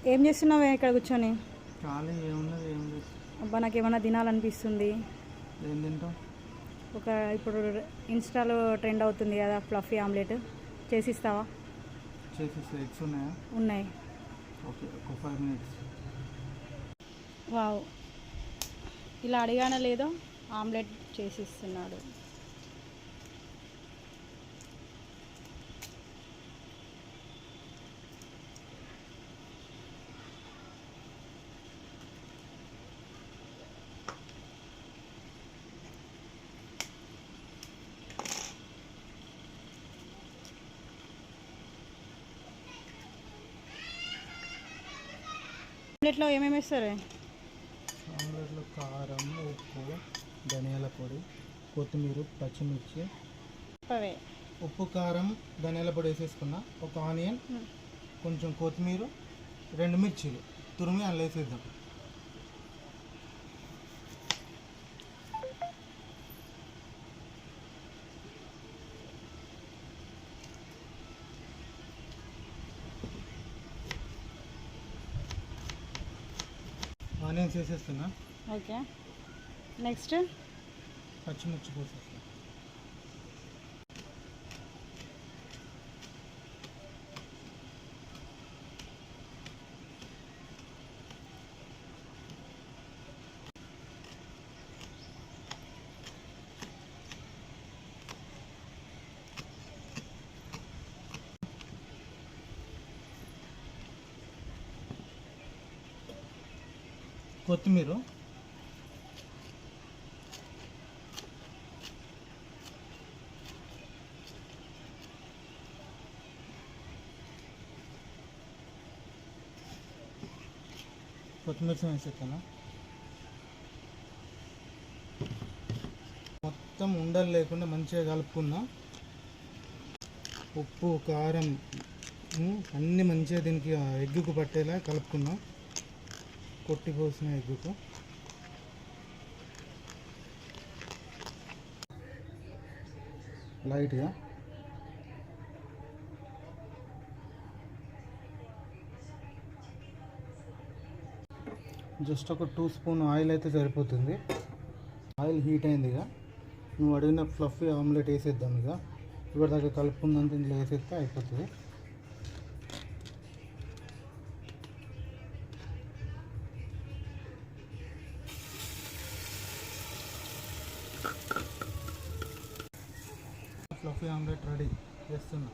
ఏం చేస్తున్నావు ఇక్కడ కూర్చొని? ఖాళీ ఏమున్నది, ఏం లేదు. అబ్బా నాకు ఏమన్నా తినాలనిపిస్తుంది. ఏం తింటావు? ఇప్పుడు ఇన్స్టాలో ట్రెండ్ అవుతుంది కదా ఫ్లఫీ ఆమ్లెట్, చేసిస్తావా? చేసేసి ఎగ్స్ ఉన్నాయా? ఉన్నాయి. ఓకే, ఒక 5 minutes. వావ్, ఇలా అడిగానా లేదో ఆమ్లెట్ చేసిస్తున్నాడు. ఆమ్లెట్లో ఏమేమి వేస్తారు? ఆమ్లెట్లో కారం, ఉప్పు, ధనియాల పొడి, కొత్తిమీర, పచ్చిమిర్చి. ఉప్పు, కారం, ధనియాల పొడి వేసేసుకున్నా. ఒక ఆనియన్, కొంచెం కొత్తిమీర, 2 మిర్చీలు తురిమి అందులో వేసేద్దాం. ఆనియన్స్ వేసేస్తున్నా. ఓకే, నెక్స్ట్ పచ్చిమిర్చి పోసేస్తున్నా. కొత్తిమీర, కొత్తిమీర వేసేస్తాను. మొత్తం ఉండలు లేకుండా మంచిగా కలుపుకున్నా. ఉప్పు, కారం అన్నీ మంచిగా దీనికి ఎగ్గుకు పట్టేలా కలుపుకున్నాం. కొట్టి పోసిన ఎగ్గుకు లైట్గా జస్ట్ ఒక 2 స్పూన్ ఆయిల్ అయితే సరిపోతుంది. ఆయిల్ హీట్ అయింది. ఇక నువ్వు అడిగిన ఫ్లఫీ ఆమ్లెట్ వేసేద్దాం. ఇక ఇప్పటిదాకా కలుపుకుందంత ఇందులో వేసేస్తే అయిపోతుంది. ఫ్లఫీ ఆమ్లెట్ రెడీ చేస్తున్నా.